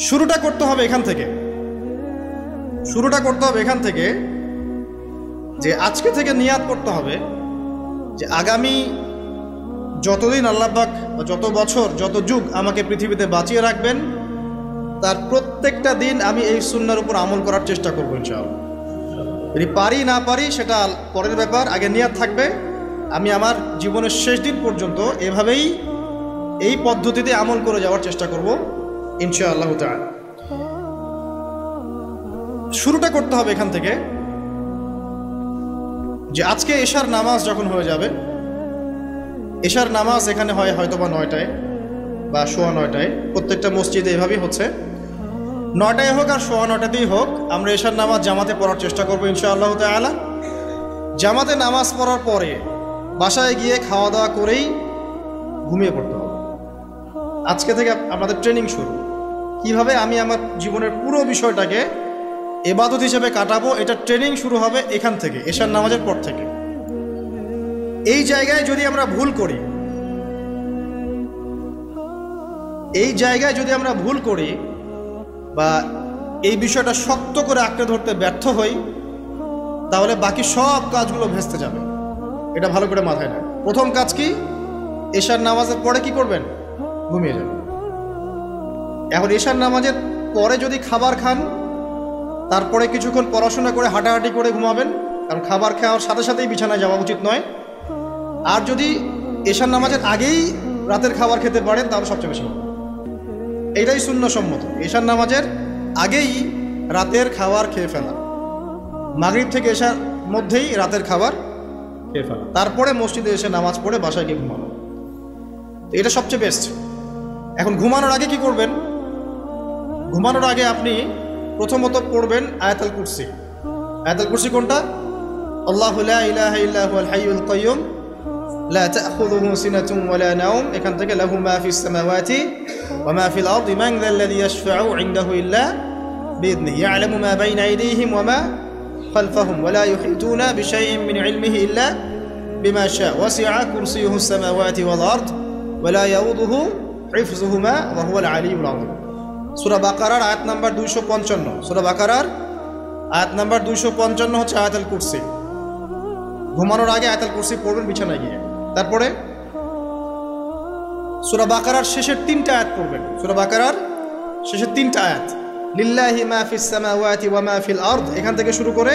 শুরুটা করতে হবে এখান থেকে, যে আজকে থেকে নিয়াত করতে হবে যে আগামী যতদিন আল্লাহ পাক যত বছর যত যুগ আমাকে পৃথিবীতে বাঁচিয়ে রাখবেন তার প্রত্যেকটা দিন আমি এই সুন্নাহর উপর আমল করার চেষ্টা করব ইনশাআল্লাহ। যদি পারি না পারি সেটা পরের ব্যাপার, আগে নিয়াত থাকবে আমি আমার জীবনের শেষ দিন পর্যন্ত এভাবেই এই পদ্ধতিতে আমল করে যাওয়ার চেষ্টা করব ইনশাআল্লাহ তাআলা। শুরুটা করতে হবে এখান থেকে যে আজকে এশার নামাজ যখন হয়ে যাবে, এশার নামাজ এখানে হয় হয়তোবা 9টায় বা 9:15, প্রত্যেকটা মসজিদে এভাবেই হচ্ছে, 9টায় হোক আর 9:15তেই হোক আমরা এশার নামাজ জামাতে পড়ার চেষ্টা করবো ইনশাআল্লাহ তাআলা। জামাতে নামাজ পড়ার পরে বাসায় গিয়ে খাওয়া দাওয়া করেই ঘুমিয়ে পড়তে হবে। আজকে থেকে আমাদের ট্রেনিং শুরু, কিভাবে আমি আমার জীবনের পুরো বিষয়টাকে ইবাদত হিসেবে কাটাবো, এটা ট্রেনিং শুরু হবে এখান থেকে, এশার নামাজের পর থেকে। এই জায়গায় যদি আমরা ভুল করি বা এই বিষয়টা শক্ত করে আঁকড়ে ধরতে ব্যর্থ হই তাহলে বাকি সব কাজগুলো ভেস্তে যাবে। এটা ভালো করে মাথায় নেয়। প্রথম কাজ কি? এশার নামাজের পরে কি করবেন? ঘুমিয়ে যাবেন। এখন এশার নামাজের পরে যদি খাবার খান, তারপরে কিছুক্ষণ পড়াশোনা করে হাঁটাহাঁটি করে ঘুমাবেন, কারণ খাবার খাওয়ার সাথে সাথেই বিছানায় যাওয়া উচিত নয়। আর যদি এশার নামাজের আগেই রাতের খাবার খেতে পারেন তাহলে সবচেয়ে বেশি ভালো। এইটাই সুন্নহসম্মত, এশার নামাজের আগেই রাতের খাবার খেয়ে ফেলা, মাগরিব থেকে এশার মধ্যেই রাতের খাবার খেয়ে ফেলা, তারপরে মসজিদে এসে নামাজ পড়ে বাসায় গিয়ে ঘুমানো, এটা সবচেয়ে বেস্ট। এখন ঘুমানোর আগে কি করবেন? ঘুমানোর আগে আপনি প্রথমত পড়বেন আয়াতুল কুরসি। আয়াতুল কুরসি কোনটা? আল্লাহু লা ইলাহা ইল্লা হুয়াল হাইয়ুল কাইয়্যুম লা তা'খুযুহু সিনাতুন ওয়া লা নাওম, এখান থেকে লাহু মা ফিস সামাওয়াতি ওয়া মা ফিল আরদি মান যাল্লাযী ইয়াশফা'ু ইনদাহু ইল্লা বিইذনিহি ইয়া'লামু মা বাইনা আইদিহিম ওয়া মা খালফাহুম ওয়া লা ইউহিতুনা বিশাইইন মিন ইলমিহি ইল্লা বিমা শা'a ওয়াসি'a কুরসিয়ুহু সামাওয়াতি ওয়াল আরদ ওয়া লা ইয়াউদুহু হিফযুহুমা ওয়া হুয়াল আলিয়্যুল আযীম। সূরা বাকারার আয়াত নাম্বার 255, সূরা বাকারার আয়াত নাম্বার 255 হচ্ছে আয়াতুল কুরসি। ঘুমানোর আগে আয়াতুল কুরসি পড়বেন বিছানায় গিয়ে। তারপরে সূরা বাকারার শেষের 3টা আয়াত পড়বেন। সূরা বাকারার শেষের 3টা আয়াত, লিল্লাহি মা ফিস সামাওয়াতি ওয়া মা ফিল আরদ, এখান থেকে শুরু করে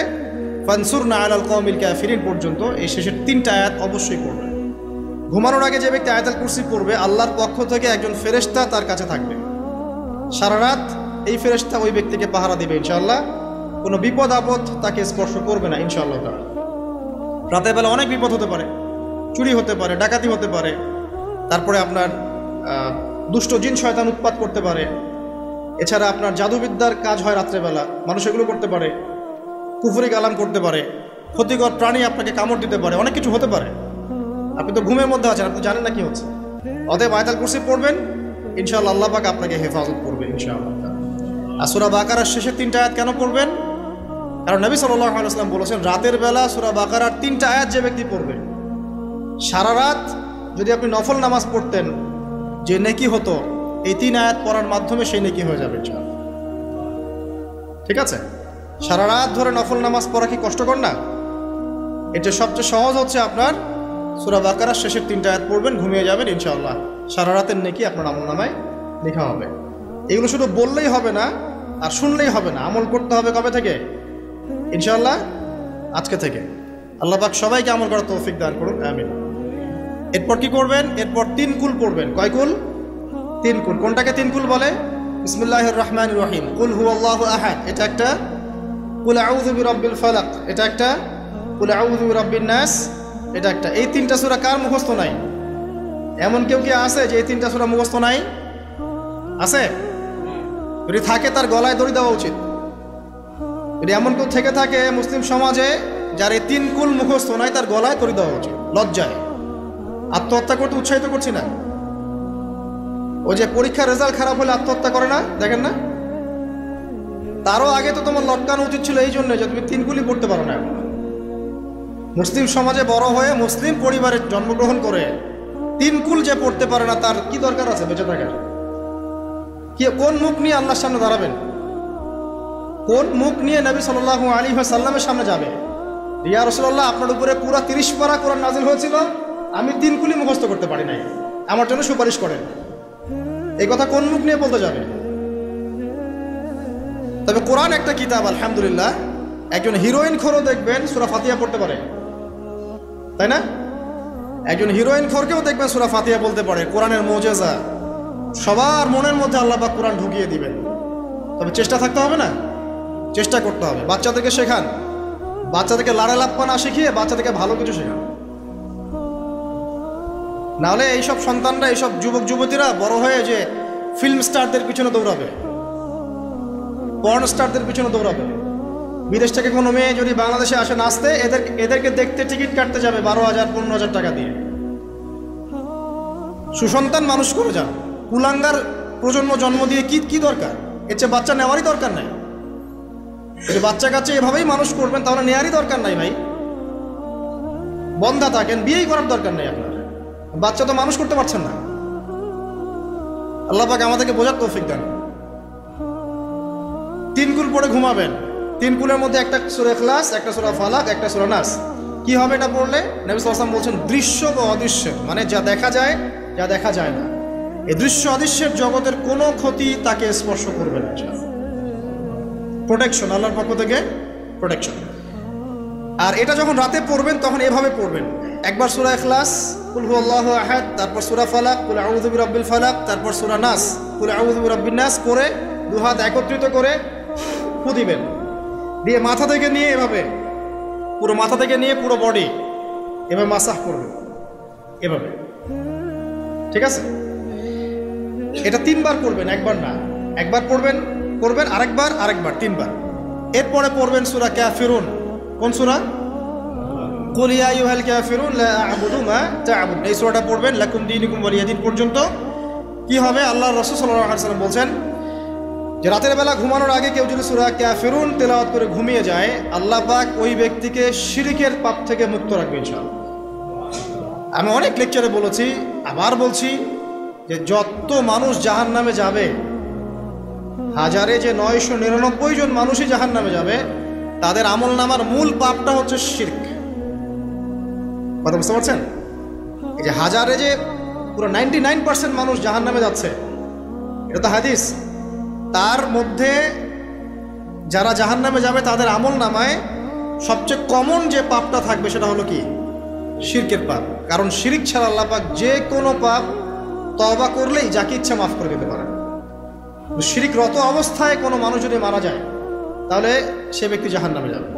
ফানসুরনা আলাল কওমিল কাফিরিন পর্যন্ত এই শেষের 3টা আয়াত অবশ্যই পড়বেন। ঘুমানোর আগে যে ব্যক্তি আয়াতুল কুরসি পড়বে, আল্লাহর পক্ষ থেকে একজন ফেরেশতা তার কাছে থাকবে সারা রাত। এই ফেরেশতা ওই ব্যক্তিকে পাহারা দিবে ইনশাআল্লাহ, কোনো বিপদ আপদ তাকে স্পর্শ করবে না ইনশাআল্লাহ তাআলা। রাতের বেলা অনেক বিপদ হতে পারে, চুরি হতে পারে, ডাকাতি হতে পারে, তারপরে আপনার দুষ্ট জিন শয়তান উৎপাত করতে পারে, এছাড়া আপনার জাদুবিদ্যার কাজ হয় রাত্রেবেলা, মানুষ এগুলো করতে পারে, কুফরি কালাম করতে পারে, ক্ষতিকর প্রাণী আপনাকে কামড় দিতে পারে, অনেক কিছু হতে পারে। আপনি তো ঘুমের মধ্যে আছেন, আপনি জানেন না কি হচ্ছে। অতএব আয়াতুল কুরসি পড়বেন, ইনশাআল্লাহ আল্লাহ পাক আপনাকে হেফাজত করবে ইনশাআল্লাহ। আর সূরা বাকারার শেষের 3টা আয়াত কেন পড়বেন? কারণ নবী সাল্লাল্লাহু আলাইহি ওয়াসাল্লাম বলেছেন, রাতের বেলা সূরা বাকারার 3টা আয়াত যে ব্যক্তি পড়বে, সারা রাত যদি আপনি নফল নামাজ পড়তেন যে নেকি হতো, এই 3 আয়াত পড়ার মাধ্যমে সেই নেকি হয়ে যাবে ইনশাআল্লাহ। ঠিক আছে? সারা রাত ধরে নফল নামাজ পড়া কি কষ্টকর না? এটা সবচেয়ে সহজ হচ্ছে আপনার সূরা বাকারার শেষের 3টা আয়াত পড়বেন, ঘুমিয়ে যাবেন ইনশাআল্লাহ, সারা রাতের নেকি আপনার আমলনামায় লেখা হবে। এগুলো শুধু বললেই হবে না আর শুনলেই হবে না, আমল করতে হবে কবে থেকে? ইনশাআল্লাহ আজকে থেকে। আল্লাহ পাক সবাইকে আমল করার তৌফিক দান করুন, আমিন। এরপর কি করবেন? এরপর 3 কুল পড়বেন। কয় কুল? 3 কুল। কোনটাকে 3 কুল বলে? বিসমিল্লাহির রহমানির রহিম, কুল হুয়াল্লাহু আহাদ এটা একটা, কুল আউযু বিরাব্বিল ফালাক এটা একটা, কুল আউযু বিরাব্বিন নাস এটা একটা। এই 3টা সূরা কার মুখস্থ নাই? এমন কেউ কি আছে যে এই 3টা সূরা মুখস্থ নাই? আছে? যদি থাকে তার গলায় দড়ি দেওয়া উচিত। যদি এমন কেউ থেকে থাকে মুসলিম সমাজে যার এই 3 কুল মুখস্থ নাই, তার গলায় দড়ি দেওয়া উচিত লজ্জায়। আত্মহত্যা করতে উৎসাহিত করছি না, ওই যে পরীক্ষার রেজাল্ট খারাপ হলে আত্মহত্যা করে না, দেখেন না? তারও আগে তো তোমার লটকানো উচিত ছিল এই জন্য যে তুমি 3 কুলই পড়তে পারো না। মুসলিম সমাজে বড় হয়ে মুসলিম পরিবারে জন্মগ্রহণ করে 3 কুল যে পড়তে পারে না, তার কি দরকার আছে বেঁচে থাকার? কোন মুখ নিয়ে আল্লাহর সামনে দাঁড়াবেন? কোন মুখ নিয়ে নবী সাল্লাল্লাহু আলাইহি ওয়াসাল্লামের সামনে যাবে? ইয়া রাসূলুল্লাহ, আপনার উপরে পুরো 30 পারা কোরআন নাযিল হয়েছিল, আমি 3 কুলি মুখস্থ করতে পারি নাই, আমার জন্য সুপারিশ করেন। এই কথা কোন মুখ নিয়ে বলতে যাবে? তবে কোরআন একটা কিতাব, আলহামদুলিল্লাহ। একজন হিরোইন খোরও দেখবেন সূরা ফাতিহা পড়তে পারে, তাই না? একজন হিরোইন খোরকেও দেখবেন সূরা ফাতিহা বলতে পারে। কোরআনের মুজিজা, সবার মনের মধ্যে আল্লাহ পাক কোরআন ঢুকিয়ে দিবেন। তবে চেষ্টা থাকতে হবে না, চেষ্টা করতে হবে। বাচ্চাদেরকে শেখান, বাচ্চাদেরকে লাড়া লাপ্পা না শিখিয়ে বাচ্চাদেরকে ভালো কিছু শেখান। নাহলে এইসব সন্তানরা, এইসব যুবক যুবতীরা বড় হয়ে যে ফিল্ম স্টারদের পিছনে দৌড়াবে, পর্ন স্টারদের পিছনে দৌড়াবে। বিদেশ থেকে কোনো মেয়ে যদি বাংলাদেশে আসে নাচতে, এদেরকে দেখতে টিকিট কাটতে যাবে 12,000 15,000 টাকা দিয়ে। সুসন্তান মানুষ করে যান, কুলাঙ্গার প্রজন্ম জন্ম দিয়ে কি দরকার? এর চেয়ে বাচ্চা নেওয়ারই দরকার নাই। যদি বাচ্চা কাচ্চা এভাবেই মানুষ করবেন তাহলে নেওয়ারই দরকার নাই ভাই। বন্ধা থাকেন, বিয়েই করার দরকার নেই আপনার। বাচ্চা তো মানুষ করতে পারছেন না। আল্লাহ পাক আমাদেরকে বোঝার তৌফিক দেন। 3 কুল পড়ে ঘুমাবেন। 3 কুলের মধ্যে একটা সূরা ইখলাস, একটা সূরা ফালাক, একটা সূরা নাস। কি হবে এটা পড়লে? নবী সাল্লাল্লাহু আলাইহি ওয়াসাল্লাম বলছেন দৃশ্য বা অদৃশ্য, মানে যা দেখা যায় যা দেখা যায় না, এই দৃশ্য অদৃশ্যের জগতের কোনো ক্ষতি তাকে স্পর্শ করবে না। প্রোটেকশন, আল্লাহর পক্ষ থেকে প্রোটেকশন। আর এটা যখন রাতে পড়বেন তখন এভাবে পড়বেন। একবার সূরা ইখলাস, কুল হুয়াল্লাহু আহাদ, তারপর সূরা ফালাক, কুল আউযু বিরাব্বিল ফালাক, তারপর সূরা নাস, কুল আউযু বিরাব্বিন নাস করে 2 হাত একত্রিত করে ফু দিবেন। দিয়ে মাথা থেকে নিয়ে এভাবে, পুরো মাথা থেকে নিয়ে পুরো বডি এভাবে মাসাহ করবেন, এভাবে। ঠিক আছে? এটা 3 বার করবেন, একবার না। একবার করবেন, আরেকবার, 3 বার। এরপরে পড়বেন সূরা কাফিরুন। কোন সূরা? কুল ইয়া আইয়ুহাল কাফিরুন লা আ'বুদু মা তা'বুদুন। এই সূরাটা পড়বেন লাকুম দীনুকুম ওয়ালিয়া দীন পর্যন্ত। কি হবে? আল্লাহর রাসূল সাল্লাল্লাহু আলাইহি ওয়াসাল্লাম বলছেন যে রাতের বেলা ঘুমানোর আগে কেউ যদি সূরা কাফিরুন তেলাওয়াত করে ঘুমিয়ে যায়, আল্লাহ পাক ওই ব্যক্তিকে শিরকের পাপ থেকে মুক্ত রাখবে ইনশাআল্লাহ। আমি অনেক লেকচারে বলেছি, আবার বলছি যে যত মানুষ জাহান্নামে যাবে, হাজারে যে 999 জন মানুষই জাহান্নামে যাবে, তাদের আমলনামার মূল পাপটা হচ্ছে শিরক। কথা বুঝতে পারছেন? এই যে হাজারে যে পুরো 99% মানুষ জাহান্নামে যাচ্ছে, এটা তো হাদিস। তার মধ্যে যারা জাহান্নামে যাবে তাদের আমলনামায় সবচেয়ে কমন যে পাপটা থাকবে সেটা হলো কি? শিরকের পাপ। কারণ শিরক ছাড়া আল্লাহ পাক যে কোনো পাপ তওবা করলেই যাকে ইচ্ছা মাফ করে দিতে পারেন। শিরকরত অবস্থায় কোনো মানুষ যদি মারা যায় তাহলে সে ব্যক্তি জাহান্নামে যাবে,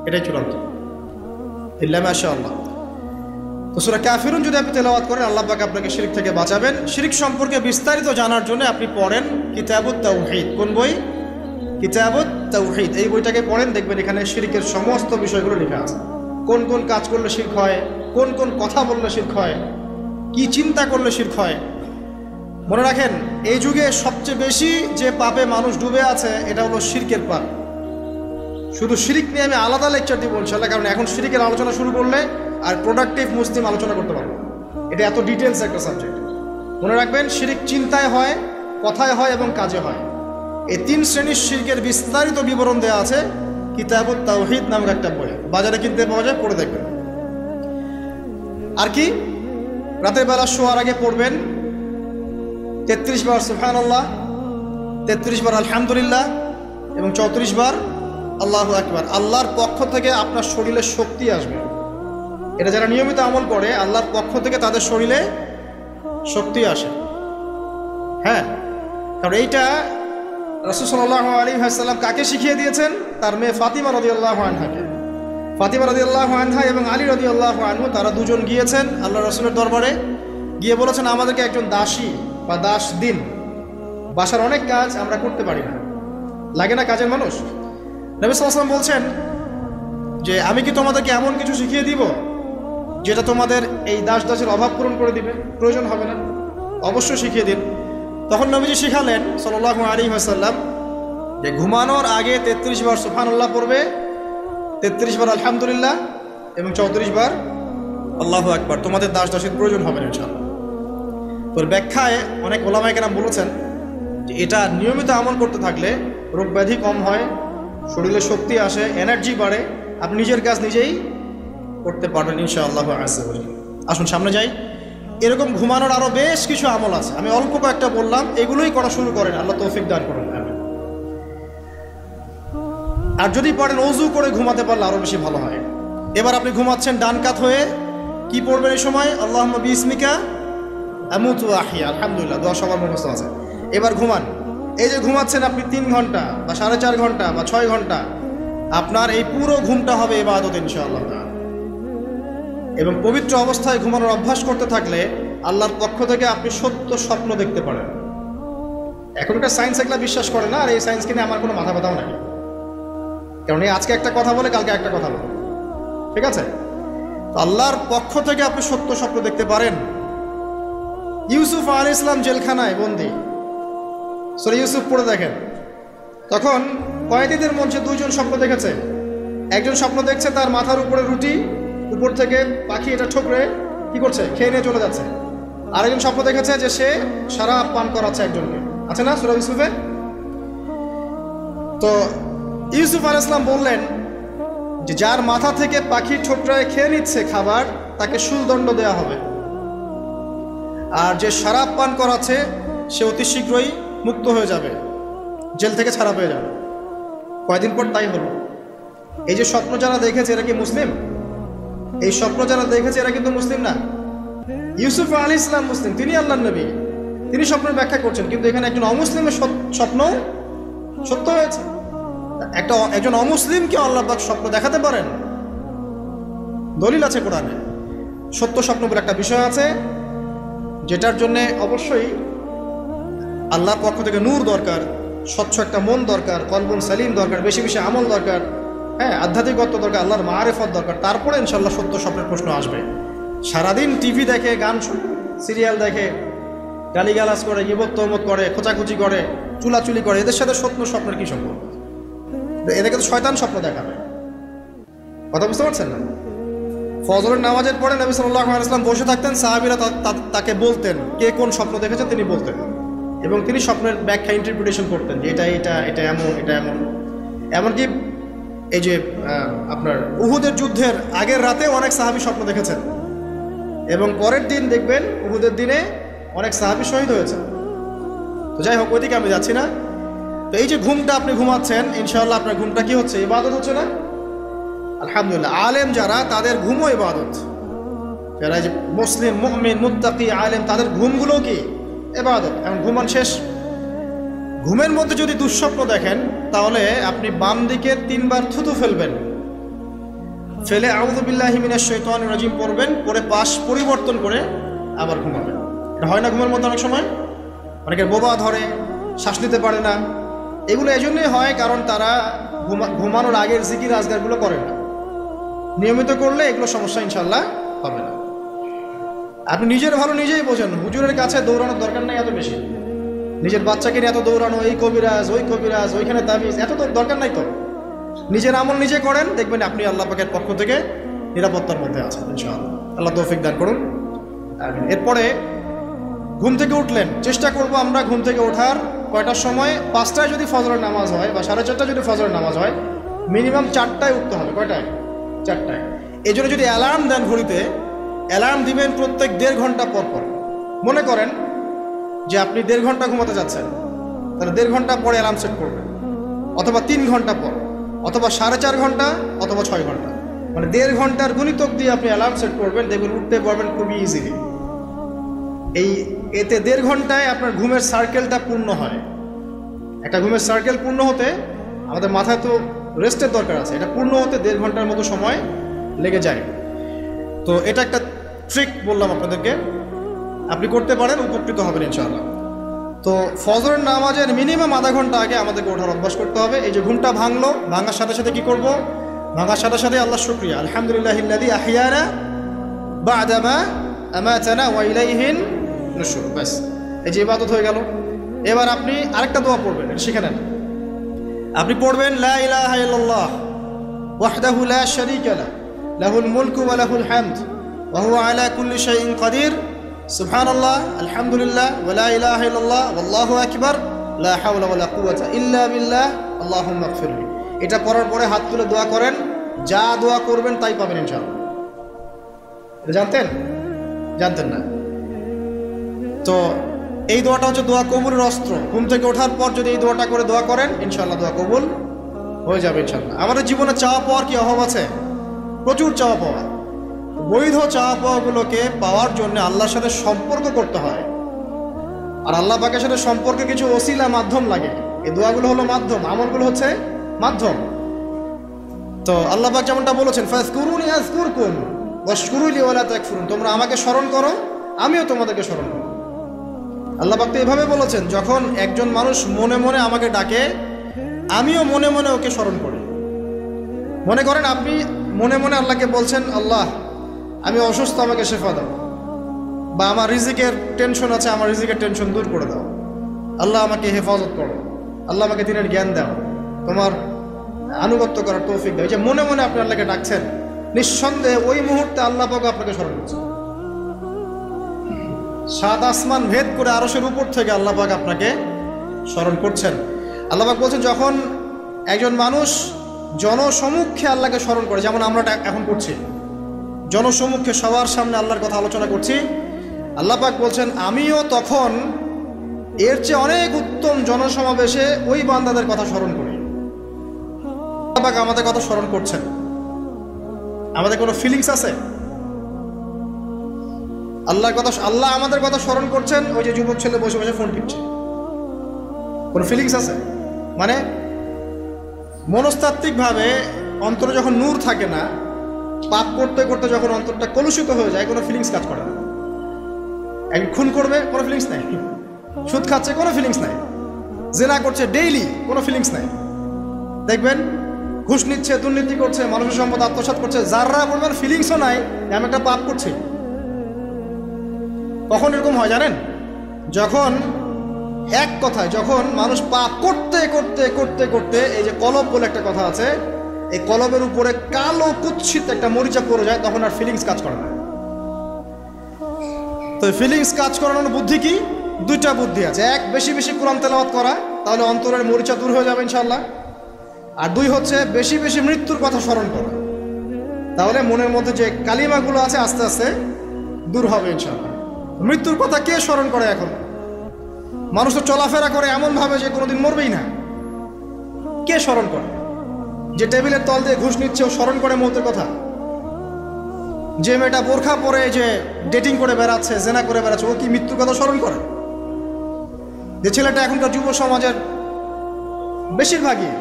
এটাই চূড়ান্ত। ইল্লা মাশাআল্লাহ। তো সূরা কাফিরুন যদি আপনি তেলাওয়াত করেন, আল্লাহ পাক আপনাকে শিরক থেকে বাঁচাবেন। শিরক সম্পর্কে বিস্তারিত জানার জন্য আপনি পড়েন কিতাবুত তাওহীদ। কোন বই? কিতাবুত তাওহীদ। এই বইটাকে পড়েন, দেখবেন এখানে শিরকের সমস্ত বিষয়গুলো লেখা আছে। কোন কোন কাজ করলে শিরক হয়, কোন কোন কথা বললে শিরক হয়, কি চিন্তা করলে শিরক হয়। মনে রাখেন, এই যুগে সবচেয়ে বেশি যে পাপে মানুষ ডুবে আছে এটা হলো শিরকের পাপ। শুধু শিরক নিয়ে আমি আলাদা লেকচার দিব ইনশাআল্লাহ, কারণ এখন শিরকের আলোচনা শুরু করলে আর প্রোডাক্টিভ মুসলিম আলোচনা করতে পারবো। এটা এত ডিটেলস একটা সাবজেক্ট। মনে রাখবেন, শিরক চিন্তায় হয়, কথায় হয় এবং কাজে হয়। এই 3 শ্রেণীর শিরকের বিস্তারিত বিবরণ দেওয়া আছে কিতাবুত তাওহীদ নামের একটা বই। বাজারে কিনতে পাওয়া যায়, পড়ে দেখবেন। আর কি? রাতের বেলা শোয়ার আগে পড়বেন 33 বার সুবহানাল্লাহ, 33 বার আলহামদুলিল্লাহ এবং 34 বার আল্লাহু আকবার। আল্লাহর পক্ষ থেকে আপনার শরীরে শক্তি আসবে। এটা যারা নিয়মিত আমল করে, আল্লাহর পক্ষ থেকে তাদের শরীরে শক্তি আসে। হ্যাঁ, কারণ এইটা রাসূল সাল্লাল্লাহু আলাইহি ওয়াসাল্লাম কাকে শিখিয়ে দিয়েছেন? তার মেয়ে ফাতিমা রাদিয়াল্লাহু আনহাকে। ফাতিমা রাদিয়াল্লাহু আনহা এবং আলী রাদিয়াল্লাহু আনহু, তারা দুজন গিয়েছেন আল্লাহ রাসূলের দরবারে। গিয়ে বলেছেন, আমাদেরকে একজন দাসী বা দাস দিন। বাসার অনেক কাজ আমরা করতে পারি না, লাগে না কাজের মানুষ। নবী সাল্লাল্লাহু আলাইহি ওয়াসাল্লাম বলছেন যে আমি কি তোমাদেরকে এমন কিছু শিখিয়ে দিব যেটা তোমাদের এই দাসের অভাব পূরণ করে দিবে, প্রয়োজন হবে না? অবশ্যই শিখিয়ে দিন। তখন নবীজি শিখালেন সাল্লাল্লাহু আলাইহি ওয়াসাল্লাম যে ঘুমানোর আগে 33 বার সুবহানাল্লাহ পড়বে, 33 বার আলহামদুলিল্লাহ এবং 34 বার আল্লাহু আকবার। তোমাদের দাসের প্রয়োজন হবে না ইনশাআল্লাহ। তোর ব্যাখ্যায় অনেক ওলামায়ে কেরাম বলেছেন যে এটা নিয়মিত আমল করতে থাকলে রোগ ব্যাধি কম হয়, শরীরে শক্তি আসে, এনার্জি বাড়ে, আপনি নিজের কাজ নিজেই করতে পারবেন ইনশাআল্লাহ আযজা ওয়া জাল্লা। আসুন সামনে যাই। এরকম ঘুমানোর আরও বেশ কিছু আমল আছে, আমি অল্প কয়েকটা বললাম, এগুলোই করা শুরু করেন, আল্লাহ তৌফিক দান করুন। আর যদি পারেন ওযু করে ঘুমাতে পারলে আরও বেশি ভালো হয়। এবার আপনি ঘুমাচ্ছেন ডান কাত হয়ে, কি পড়বেন এই সময়? আল্লাহুম্মা বিসমিকা আমুতু ওয়া আহইয়া, আলহামদুলিল্লাহ, দোয়া সবার মুখস্থ আছে। এবার ঘুমান। এই যে ঘুমাচ্ছেন আপনি 3 ঘন্টা বা 4.5 ঘন্টা বা 6 ঘন্টা, আপনার এই পুরো ঘুমটা হবে ইবাদত ইনশাআল্লাহ। এবং পবিত্র অবস্থায় ঘুমানোর অভ্যাস করতে থাকলে আল্লাহর পক্ষ থেকে আপনি সত্য স্বপ্ন দেখতে পারেন। এখনকার সায়েন্স এগুলা বিশ্বাস করে না, আর এই সায়েন্সকে নিয়ে আমার কোনো মাথা ব্যথাও নাই, কারণ এই আজকে একটা কথা বলে কালকে একটা কথা বলে, ঠিক আছে? তো আল্লাহর পক্ষ থেকে আপনি সত্য স্বপ্ন দেখতে পারেন। ইউসুফ আলাইহিস সালাম জেলখানায় বন্দী, সূরা ইউসুফ পড়ে দেখেন। তখন কয়েদিদের মধ্যে 2 জন স্বপ্ন দেখেছে। একজন স্বপ্ন দেখছে তার মাথার উপরে রুটি, উপর থেকে পাখি এটা ঠোকরে কি করছে, খেয়ে নিয়ে চলে যাচ্ছে। আরেকজন স্বপ্ন দেখেছে যে সে শরাব পান করাচ্ছে একজনকে, আছে না সূরা ইউসুফে? তো ইউসুফ আলাইহিস সালাম বললেন যে যার মাথা থেকে পাখি ঠোকরায় খেয়ে নিচ্ছে খাবার, তাকে শুলদণ্ড দেওয়া হবে, আর যে শরাব পান করাচ্ছে সে অতি শীঘ্রই মুক্ত হয়ে যাবে, জেল থেকে ছাড়া পেয়ে যাবে। কয়েকদিন পর তাই হলো। এই যে স্বপ্ন যারা দেখেছে এরা কি মুসলিম? এই স্বপ্ন যারা দেখেছে এরা কিন্তু মুসলিম না। ইউসুফ আলাইহিস সালাম মুসলিম, তিনি আল্লাহর নবী, তিনি স্বপ্নের ব্যাখ্যা করছেন, কিন্তু এখানে একজন অমুসলিমের স্বপ্ন সত্য হয়েছে। একজন অমুসলিমকে আল্লাহ পাক স্বপ্ন দেখাতে পারেন, দলিল আছে কোরআনে। সত্য স্বপ্ন বলে একটা বিষয় আছে, যেটার জন্যে অবশ্যই আল্লাহর পক্ষ থেকে নূর দরকার, স্বচ্ছ একটা মন দরকার, কলবুন সালিম দরকার, বেশি বেশি আমল দরকার, হ্যাঁ, আধ্যাত্মিকত্ব দরকার, আল্লাহর মারিফত দরকার, তারপরে ইনশাআল্লাহ সত্য স্বপ্নের প্রশ্ন আসবে। সারাদিন টিভি দেখে, গান সিরিয়াল দেখে, গালিগালাজ করে, গীবত তহমত করে, খোঁচাখুচি করে, চুলাচুলি করে, এদের সাথে সত্য স্বপ্নের কি সম্পর্ক? এদেরকে তো শয়তান স্বপ্ন দেখাবে। কথা বুঝতে পারছেন না? ফজরের নামাজের পরে নবী সাল্লাল্লাহু আলাইহি ওয়াসাল্লাম বসে থাকতেন, সাহাবীরা তাকে বলতেন কে কোন স্বপ্ন দেখেছেন, তিনি বলতেন, এবং তিনি স্বপ্নের ব্যাখ্যা ইন্টারপ্রিটেশন করতেন যে এটা এমন, এটা এমন। এমনকি এই যে আপনার উহুদের যুদ্ধের আগের রাতে অনেক সাহাবী স্বপ্ন দেখেছেন, এবং পরের দিন দেখবেন উহুদের দিনে অনেক সাহাবী শহীদ হয়েছে। তো যাই হোক, ওইদিকে আমি যাচ্ছি না। তো এই যে ঘুমটা আপনি ঘুমাচ্ছেন, ইনশাআল্লাহ আপনার ঘুমটা কি হচ্ছে? ইবাদত হচ্ছে না? আলহামদুলিল্লাহ। আলেম যারা, তাদের ঘুমও ইবাদত। যারা যে মুসলিম, মুমিন, মুত্তাকি, আলেম, তাদের ঘুমগুলো কি ইবাদত। এখন ঘুমান শেষ, ঘুমের মধ্যে যদি দুঃস্বপ্ন দেখেন, তাহলে আপনি বাম দিকে 3 বার থুতু ফেলবেন, ফেলে আউযু বিল্লাহি মিনাশ শাইতানির রাজিম পড়বেন, পরে পাশ পরিবর্তন করে আবার ঘুমাবেন। এটা হয় না ঘুমের মধ্যে অনেক সময়? অনেকের বোবা ধরে, শ্বাস নিতে পারে না। এগুলো এজন্যই হয় কারণ তারা ঘুমানোর আগের জিকির আজগারগুলো করে না। নিয়মিত করলে এগুলো সমস্যা ইনশাআল্লাহ হবে না। আপনি নিজের ভালো নিজেই বোঝেন, হুজুরের কাছে দৌড়ানোর দরকার নেই এত বেশি। নিজের বাচ্চাকে নিয়ে এত দৌড়ানো, এই কবিরাজ, ওই কবিরাজ, ওইখানে তাবিজ, এত তো দরকার নাই। তো নিজের আমল নিজে করেন, দেখবেন আপনি আল্লাহ পাকের পক্ষ থেকে নিরাপত্তার মধ্যে আছেন ইনশাআল্লাহ। আল্লাহ তৌফিক দান করুন। এরপরে ঘুম থেকে উঠলেন, চেষ্টা করব আমরা ঘুম থেকে ওঠার কয়টার সময়? 5টায় যদি ফজরের নামাজ হয় বা 4:30টায় যদি ফজরের নামাজ হয়, মিনিমাম 4টায় উঠতে হবে। কয়টায়? 4টায়। এই জন্য যদি অ্যালার্ম দেন ঘড়িতে, অ্যালার্ম দিবেন প্রত্যেক 1.5 ঘন্টা পর পর। মনে করেন যে আপনি 1.5 ঘন্টা ঘুমাতে যাচ্ছেন, তাহলে 1.5 ঘন্টা পরে অ্যালার্ম সেট করবেন, অথবা 3 ঘন্টা পর, অথবা 4.5 ঘন্টা, অথবা 6 ঘন্টা, মানে 1.5 ঘন্টার গুণিতক দিয়ে আপনি অ্যালার্ম সেট করবেন, দেখবেন উঠতে পারবেন খুবই ইজিলি। এতে 1.5 ঘন্টায় আপনার ঘুমের সার্কেলটা পূর্ণ হয়। একটা ঘুমের সার্কেল পূর্ণ হতে আমাদের মাথায় তো রেস্টের দরকার আছে, এটা পূর্ণ হতে 1.5 ঘন্টার মতো সময় লেগে যায়। তো এটা একটা ট্রিক বললাম আপনাদেরকে, আপনি করতে পারেন, উপকৃত হবেন ইনশাআল্লাহ। তো ফজরের নামাজের মিনিমাম আধা ঘন্টা আগে আমাদেরকে ওঠার অভ্যাস করতে হবে। এই যে ঘুমটা ভাঙলো, ভাঙার সাথে সাথে কি করব? ভাঙার সাথে সাথে আল্লাহ শুকরিয়া, আলহামদুলিল্লাহিল্লাযী আহইয়ানা বা'দা মা আমাতানা ওয়া ইলাইহিন নুশুর। ব্যাস, এই যে ইবাদত হয়ে গেল। এবার আপনি আরেকটা দোয়া পড়বেন, এটা শিখে নেন। আপনি পড়বেন লা ইলাহা ইল্লাল্লাহ ওয়াহদাহু লা শারীকা লাহু লাহুল মুলকু ওয়া লাহুল হামদ ওয়া হুয়া আলা কুল্লি শাইইন কাদির সুবহানাল্লাহ আলহামদুলিল্লাহ ওয়া লা ইলাহা ইল্লাল্লাহ ওয়াল্লাহু আকবার লা হাওলা ওয়ালা কুওয়াতা ইল্লা বিল্লাহ আল্লাহুম্মা ইগফিরলি। এটা পড়ার পরে হাত তুলে দোয়া করেন, যা দোয়া করবেন তাই পাবেন ইনশাআল্লাহ। এটা জানতেন না? তো এই দোয়াটা হচ্ছে দোয়া কবুলের অস্ত্র। ঘুম থেকে ওঠার পর যদি এই দোয়াটা করে দোয়া করেন ইনশাআল্লাহ দোয়া কবুল হয়ে যাবে ইনশাআল্লাহ। আমাদের জীবনে চাওয়া পাওয়ার কি অভাব আছে? প্রচুর চাওয়া পাওয়া। বৈধ চাওয়া পাওয়াগুলোকে পাওয়ার জন্য আল্লাহর সাথে সম্পর্ক করতে হয়, আর আল্লাহ পাকের সাথে সম্পর্কে কিছু ওসিলা মাধ্যম লাগে। এই দোয়াগুলো হলো মাধ্যম, আমলগুলো হচ্ছে মাধ্যম। তো আল্লাহ পাক যেমনটা বলেছেন, ফাযকুরুনি আযকুরকুম ওয়াশকুরুলি ওয়ালা তাকফুরুন, তোমরা আমাকে স্মরণ করো আমিও তোমাদেরকে স্মরণ করব। আল্লাহ পাক তো এভাবে বলেছেন, যখন একজন মানুষ মনে মনে আমাকে ডাকে আমিও মনে মনে ওকে স্মরণ করি। মনে করেন আপনি মনে মনে আল্লাহকে বলছেন, আল্লাহ আমি অসুস্থ, আমাকে শেফা দাও, বা আমার রিজিকের টেনশন আছে, আমার রিজিকের টেনশন দূর করে দাও, আল্লাহ আমাকে হেফাজত করো, আল্লাহ আমাকে দিনের জ্ঞান দাও, তোমার আনুগত্য করার তৌফিক দাও। এই যে মনে মনে আপনি আল্লাহকে ডাকছেন, নিঃসন্দেহে ওই মুহূর্তে আল্লাহ পাক আপনাকে স্মরণ করছেন। 7 আসমান ভেদ করে আরশের উপর থেকে আল্লাহ পাক আপনাকে স্মরণ করছেন। আল্লাহ পাক বলছেন, যখন একজন মানুষ জনসমক্ষে আল্লাহকে স্মরণ করে, যেমন আমরা এখন করছি, জনসমক্ষে সবার সামনে আল্লাহর কথা আলোচনা করছি, আল্লাহ পাক বলছেন আমিও তখন এর চেয়ে অনেক উত্তম জনসমাবেশে ওই বান্দাদের কথা স্মরণ করি। আল্লাহ পাক আমাদের কথা স্মরণ করছেন, আমাদের কোনো ফিলিংস আছে? আল্লাহ আমাদের কথা স্মরণ করছেন, ওই যে যুবক ছেলে বসে বসে ফোন টিপছে, কোনো ফিলিংস আছে? মানে মনস্তাত্ত্বিকভাবে অন্তরে যখন নূর থাকে না, পাপ করতে করতে যখন অন্তরটা কলুষিত হয়ে যায়, কোনো ফিলিংস কাজ করে না। একদিন খুন করবে, কোনো ফিলিংস নাই। সুদ খাচ্ছে, কোনো ফিলিংস নাই। জেনা করছে ডেইলি, কোনো ফিলিংস নাই। দেখবেন ঘুষ নিচ্ছে, দুর্নীতি করছে, মানুষের সম্পদ আত্মসাৎ করছে, যারা বলবেন ফিলিংসও নাই আমি একটা পাপ করছি। কখন এরকম হয় জানেন? যখন এক কথায় যখন মানুষ পাপ করতে করতে করতে করতে, এই যে কলব বলে একটা কথা আছে, এই কলবের উপরে কালো কুৎসিত একটা মরিচা পড়ে যায়, তখন আর ফিলিংস কাজ করে না। তো ফিলিংস কাজ করানোর বুদ্ধি কি? 2টা বুদ্ধি আছে। এক, বেশি বেশি কোরআন তেলাওয়াত করা, তাহলে অন্তরের মরিচা দূর হয়ে যাবে ইনশাআল্লাহ। আর 2 হচ্ছে বেশি বেশি মৃত্যুর কথা স্মরণ করা, তাহলে মনের মধ্যে যে কালিমাগুলো আছে আস্তে আস্তে দূর হবে ইনশাআল্লাহ। মৃত্যুর কথা কে স্মরণ করে? এখন মানুষ তো চলাফেরা করে এমনভাবে যে কোনোদিন মরবেই না। কে স্মরণ করে? যে টেবিলের তল দিয়ে ঘুষ নিচ্ছে ও স্মরণ করে মৌতের কথা? যে মেয়েটা বোরখা পরে যে ডেটিং করে বেড়াচ্ছে, জেনা করে বেড়াচ্ছে, ও কি মৃত্যুর কথা স্মরণ করে? যে ছেলেটা এখনকার যুব সমাজের বেশিরভাগই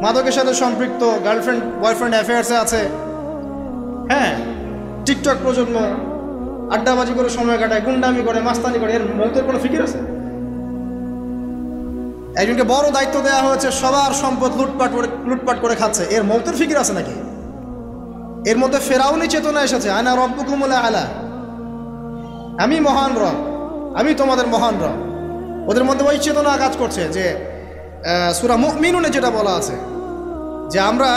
মাদকের সাথে সম্পৃক্ত, গার্লফ্রেন্ড বয়ফ্রেন্ড অ্যাফেয়ার্সে আছে, হ্যাঁ, টিকটক প্রজন্ম, আড্ডাবাজি করে সময় কাটায়, গুন্ডামি করে, মাস্তানি করে, এর মৌতের কোনো ফিকির আছে? একজনকে বড় দায়িত্ব দেওয়া হয়েছে, সবার সম্পদ লুটপাট করে খাচ্ছে, এর মৌতের ফিকির আছে নাকি? এর মধ্যে ফেরাউনি চেতনা এসেছে, আনা রব্বুকুমুল আলা, আমি মহান রব, আমি তোমাদের মহান রব। ওদের মধ্যে ওই চেতনা কাজ করছে যে সূরা মুমিনুনে যেটা বলা আছে যে আমরা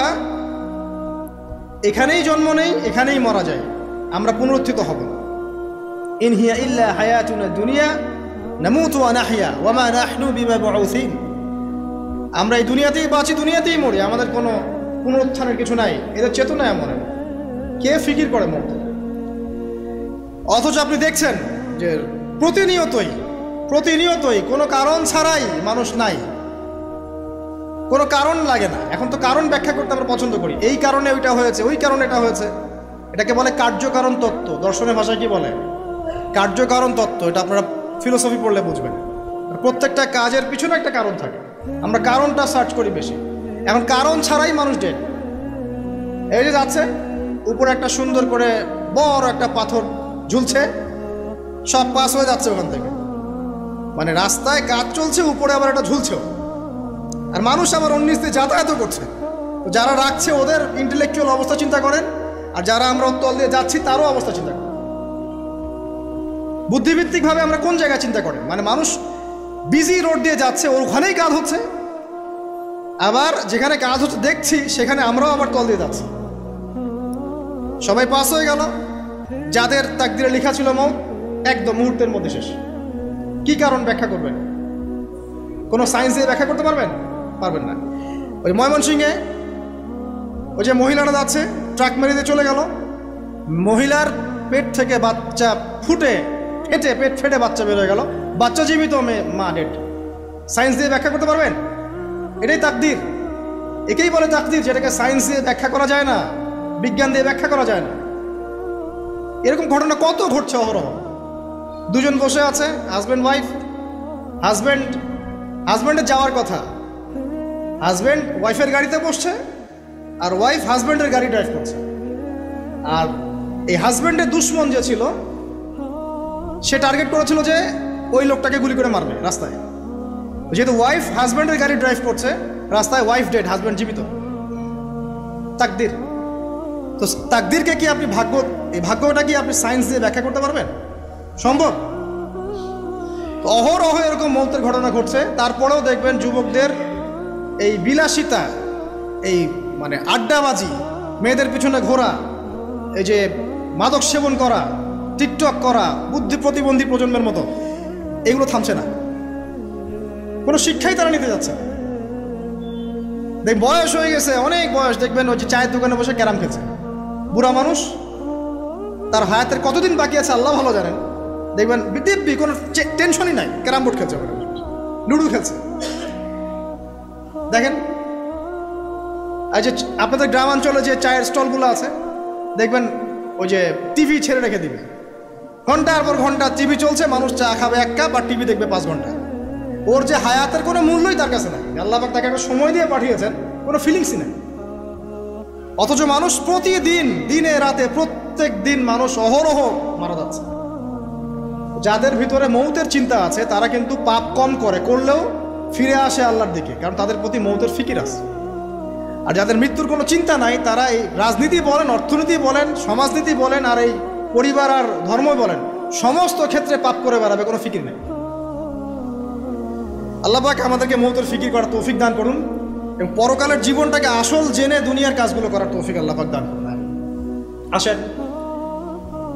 এখানেই জন্ম নেই, এখানেই মারা যাই, আমরা পুনরুত্থিত হব না। ইন হিয়া ইল্লা হায়াতুনা দুনিয়া নামুতু ওয়া নাহইয়া ওয়া মা নাহনু বিমাবউসিন, আমরা এই দুনিয়াতেই বাঁচি, দুনিয়াতেই মরি, আমাদের কোনো পুনরুত্থানের কিছু নাই। এদের চেতনা এমন। কে ফিকির করে মত? অথচ আপনি দেখছেন যে প্রতিনিয়তই কোনো কারণ ছাড়াই মানুষ নাই, কোনো কারণ লাগে না। এখন তো কারণ ব্যাখ্যা করতে আমরা পছন্দ করি, এই কারণে ওইটা হয়েছে, ওই কারণে এটা হয়েছে। এটাকে বলে কার্যকারণ তত্ত্ব। দর্শনের ভাষায় কি বলে? কার্যকারণ তত্ত্ব। এটা আপনারা ফিলোসফি পড়লে বুঝবেন। প্রত্যেকটা কাজের পিছনে একটা কারণ থাকে, আমরা কারণটা সার্চ করি বেশি। এখন কারণ ছাড়াই মানুষ ডেড। এই যে যাচ্ছে, উপরে একটা সুন্দর করে বড় একটা পাথর ঝুলছে, সব পাস হয়ে যাচ্ছে ওখান থেকে। মানে রাস্তায় কাজ চলছে, উপরে আবার একটা ঝুলছেও, আর মানুষ আবার অন্যিস দিয়ে যাতায়াতও করছে। তো যারা রাখছে ওদের ইন্টেলেকচুয়াল অবস্থা চিন্তা করেন, আর যারা আমরা তল দিয়ে যাচ্ছি তারও অবস্থা চিন্তা করেন। বুদ্ধিভিত্তিকভাবে আমরা কোন জায়গায় চিন্তা করেন? মানে মানুষ বিজি রোড দিয়ে যাচ্ছে, ওখানেই কাজ হচ্ছে, আবার যেখানে কাজ হচ্ছে দেখছি সেখানে আমরাও আবার তল দিয়ে যাচ্ছি। সবাই পাস হয়ে গেল, যাদের তাকদিরে লেখা ছিল মৌত একদম মুহূর্তের মধ্যে শেষ। কি কারণ ব্যাখ্যা করবেন? কোনো সায়েন্স দিয়ে ব্যাখ্যা করতে পারবেন? পারবেন না। ওই ময়মনসিংহে ওই যে মহিলারা যাচ্ছে, ট্রাক মেরে দিয়ে চলে গেল, মহিলার পেট থেকে বাচ্চা পেট ফেটে বাচ্চা বের হয়ে গেল, বাচ্চা জীবিত, মা ডেড। সায়েন্স দিয়ে ব্যাখ্যা করতে পারবেন? এটাই তাকদীর। একেই বলে তাকদীর, যেটাকে সায়েন্স দিয়ে ব্যাখ্যা করা যায় না, বিজ্ঞান দিয়ে ব্যাখ্যা করা যায় না। এরকম ঘটনা কত ঘটছে অহরহ। দুজন বসে আছে, হাজব্যান্ড ওয়াইফ, হাজব্যান্ডের যাওয়ার কথা, হাজব্যান্ড ওয়াইফের গাড়িতে বসছে আর ওয়াইফ হাজব্যান্ডের গাড়ি ড্রাইভ করছে। আর এই হাজব্যান্ডের দুশ্মন যে ছিল সে টার্গেট করেছিল যে ওই লোকটাকে গুলি করে মারবে রাস্তায়। যেহেতু ওয়াইফ হাজব্যান্ডের গাড়ি ড্রাইভ করছে, রাস্তায় ওয়াইফ ডেড, হাজব্যান্ড জীবিত। তাকদীর। তো তাকদীরকে কি আপনি এই ভাগ্যটা কি আপনি সায়েন্স দিয়ে ব্যাখ্যা করতে পারবেন? সম্ভব? তো অহরহ এরকম মৌতের ঘটনা ঘটছে। তারপরেও দেখবেন যুবকদের এই বিলাসিতা, এই মানে আড্ডাবাজি, মেয়েদের পিছনে ঘোরা, এই যে মাদক সেবন করা, টিকটক করা, বুদ্ধি প্রতিবন্ধী প্রজন্মের মতো, এগুলো থামছে না। কোনো শিক্ষাই তারা নিতে যাচ্ছে না। দেখ বয়স হয়ে গেছে, অনেক বয়স, দেখবেন ওই যে চায়ের দোকানে বসে ক্যারাম খেলছে, বুড়া মানুষ, তার হায়াতের কতদিন বাকি আছে আল্লাহ ভালো জানেন। দেখবেন দিব্যি কোনো টেনশনই নাই, ক্যারাম বোর্ড খেলছে, লুডু খেলছে। দেখেন এই যে আপনাদের গ্রামাঞ্চলে যে চায়ের স্টলগুলো আছে, দেখবেন ওই যে টিভি ছেড়ে রেখে দিবে, ঘন্টার পর ঘন্টা টিভি চলছে, মানুষ চা খাবে 1 কাপ আর টিভি দেখবে 5 ঘন্টা। ওর যে হায়াতের কোনো মূল্যই তার কাছে নাই। আল্লাহ পাক তাকে একটা সময় দিয়ে পাঠিয়েছেন, কোনো ফিলিংসই নেই। অথচ মানুষ প্রতিদিন, দিনে রাতে, প্রত্যেক দিন মানুষ অহরহ মারা যাচ্ছে। যাদের ভিতরে মৌতের চিন্তা আছে তারা কিন্তু পাপ কম করলেও ফিরে আসে আল্লাহর দিকে, কারণ তাদের প্রতি মৌতের ফিকির আছে। আর যাদের মৃত্যুর কোনো চিন্তা নাই, তারা এই রাজনীতি বলেন, অর্থনীতি বলেন, সমাজনীতি বলেন, আর এই পরিবার আর ধর্ম বলেন, সমস্ত ক্ষেত্রে পাপ করে বেড়াবে, কোনো ফিকির নেই। আল্লাহ পাক আমাদেরকে মৌতের ফিকির করার তৌফিক দান করুন এবং পরকালের জীবনটাকে আসল জেনে দুনিয়ার কাজগুলো করার তৌফিক আল্লাহ পাক দান করুন। আসেন,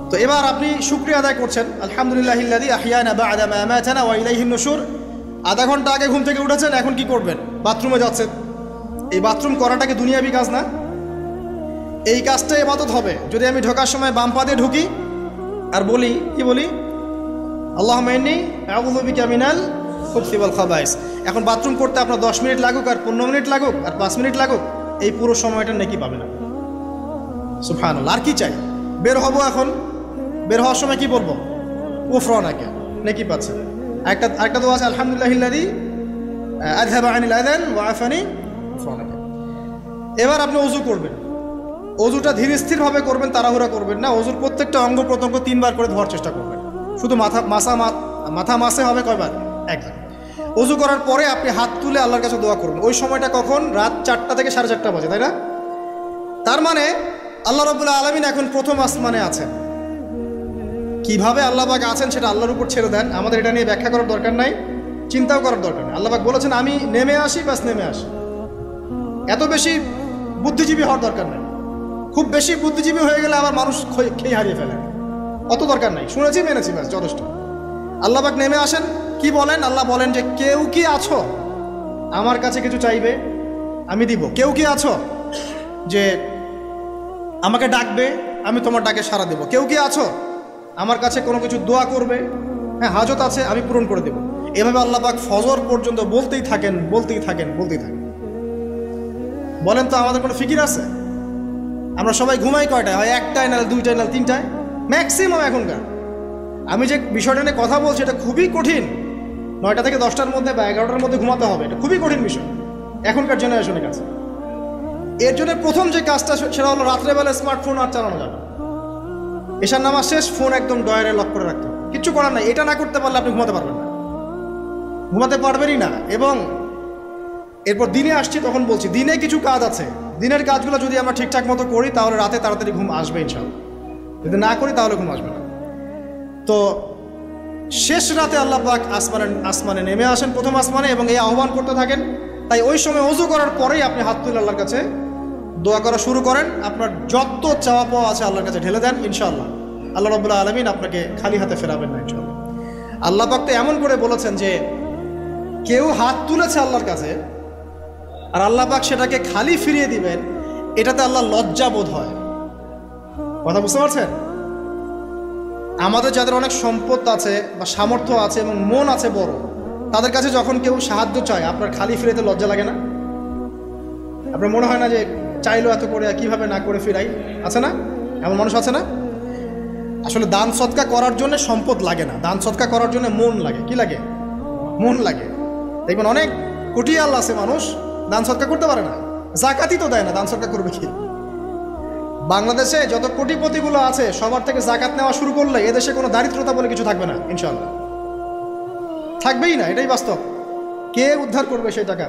তো এবার আপনি শুকরিয়া আদায় করছেন, আলহামদুলিল্লাহিল্লাযী আহইয়ানা বা'দা মা আমাতানা ওয়া ইলাইহিন নুশুর। আধা ঘন্টা আগে ঘুম থেকে উঠেছেন, এখন কি করবেন? বাথরুমে যাচ্ছেন। এই বাথরুম করাটা কি দুনিয়াবি কাজ না? এই কাজটা ইবাদত হবে যদি আমি ঢোকার সময় বাম পা দিয়ে ঢুকি আর বলি, কি বলি? আল্লাহুম্মা ইন্নী আউযু বিকা মিনাল খুবসি ওয়াল খাবাইস। এখন বাথরুম করতে আপনার 10 মিনিট লাগুক আর 15 মিনিট লাগুক আর 5 মিনিট লাগুক, এই পুরো সময়টা নেকি পাবেন না। সুবহানাল্লাহ। আর কি চাই? বের হব, এখন বের হওয়ার সময় কি বলবো? গুফরানাকা, নেকি পাচ্ছে। একটা দোয়া আছে, আলহামদুলিল্লাহিল্লাযী আযহাবা আনিল আযান ওয়া আফানি গুফরানাকা। এবার আপনি ওযু করবেন। ওযুটা ধীর স্থিরভাবে করবেন, তাড়াহুড়া করবেন না। ওযুর প্রত্যেকটা অঙ্গ প্রত্যঙ্গ 3 বার করে ধোয়ার চেষ্টা করবেন। শুধু মাথা মাসে হবে কয়বার? 1 বার। ওযু করার পরে আপনি হাত তুলে আল্লাহর কাছে দোয়া করবেন। ওই সময়টা কখন? রাত 4টা থেকে 4:30 বাজে, তাই না? তার মানে আল্লাহ রাব্বুল আলামিন এখন প্রথম আসমানে আছেন। কিভাবে আল্লাহ পাক আছেন সেটা আল্লাহর উপর ছেড়ে দেন, আমাদের এটা নিয়ে ব্যাখ্যা করার দরকার নাই, চিন্তাও করার দরকার নেই। আল্লাহ পাক বলেছেন আমি নেমে আসি, বাস নেমে আসি। এত বেশি বুদ্ধিজীবী হওয়ার দরকার নেই। খুব বেশি বুদ্ধিজীবী হয়ে গেলে আবার মানুষ খেয়ে হারিয়ে ফেলে, অত দরকার নাই। শুনেছি, মেনেছি, ব্যাস যথেষ্ট। আল্লাহ পাক নেমে আসেন, কি বলেন? আল্লাহ বলেন যে কেউ কি আছো আমার কাছে কিছু চাইবে, আমি দিব। কেউ কি আছো যে আমাকে ডাকবে, আমি তোমার ডাকে সাড়া দেব। কেউ কি আছো আমার কাছে কোনো কিছু দোয়া করবে, হ্যাঁ হাজত আছে, আমি পূরণ করে দেব। এভাবে আল্লাহ পাক ফজর পর্যন্ত বলতেই থাকেন। বলেন তো আমাদের কোনো ফিকির আছে? আমরা সবাই ঘুমাই কয়টায়? হয় 1টায়, নাহলে 2টায়, নাহলে 3টায়, ম্যাক্সিমাম এখনকার। আমি যে বিষয়টা নিয়ে কথা বলছি এটা খুবই কঠিন। 9টা থেকে 10টার মধ্যে বা 11টার মধ্যে ঘুমাতে হবে, এটা খুবই কঠিন বিষয় এখনকার জেনারেশনের কাছে। এর জন্য প্রথম যে কাজটা সেটা হলো রাত্রেবেলা স্মার্টফোন আর চালানো যাবে। এশার নামাজ শেষ, ফোন একদম ডয়ারে লক করে রাখতে হবে। কিচ্ছু করার নাই। এটা না করতে পারলে আপনি ঘুমাতে পারবেনই না। এবং এরপর দিনে আসছি, তখন বলছি দিনে কিছু কাজ আছে। দিনের কাজগুলো যদি আমরা ঠিকঠাক মতো করি তাহলে রাতে তাড়াতাড়ি ঘুম আসবে ইনশাআল্লাহ। যদি না করি তাহলে ঘুম আসবে না। তো শেষ রাতে আল্লাহ পাক আসমানে নেমে আসেন, প্রথম আসমানে, এবং এই আহ্বান করতে থাকেন। তাই ওই সময় ওযু করার পরেই আপনি হাত তুলে আল্লাহর কাছে দোয়া করা শুরু করেন। আপনার যত চাওয়া পাওয়া আছে আল্লাহর কাছে ঢেলে দেন, ইনশাআল্লাহ আল্লাহ রাব্বুল আলামিন আপনাকে খালি হাতে ফেরাবেন না ইনশাআল্লাহ। আল্লাহ পাক তো এমন করে বলেছেন যে কেউ হাত তুলেছে আল্লাহর কাছে আর আল্লাহ পাক সেটাকে খালি ফিরিয়ে দিবেন, এটাতে আল্লাহ লজ্জা বোধ হয়। কথা বুঝতে পারছেন? আমাদের যাদের অনেক সম্পদ আছে বা সামর্থ্য আছে এবং মন আছে বড়, তাদের কাছে যখন কেউ সাহায্য চায়, আপনার খালি ফিরাইতে লজ্জা লাগে না? আপনার মনে হয় না যে চাইলো এত করে কিভাবে না করে ফিরাই? আছে না এমন মানুষ? আছে না? আসলে দান সৎকা করার জন্য সম্পদ লাগে না, দান সৎকা করার জন্য মন লাগে। কি লাগে? মন লাগে। দেখবেন অনেক কোটিয়াল আছে মানুষ, দান সৎকা করতে পারে না, জাকাতই তো দেয় না, দান সৎকা করবে কি? বাংলাদেশে যত কোটিপতিগুলো আছে সবার থেকে জাকাত নেওয়া শুরু করলে এদেশে কোনো দারিদ্রতা বলে কিছু থাকবে না, ইনশাআল্লাহ থাকবেই না, এটাই বাস্তব। কে উদ্ধার করবে সেই টাকা?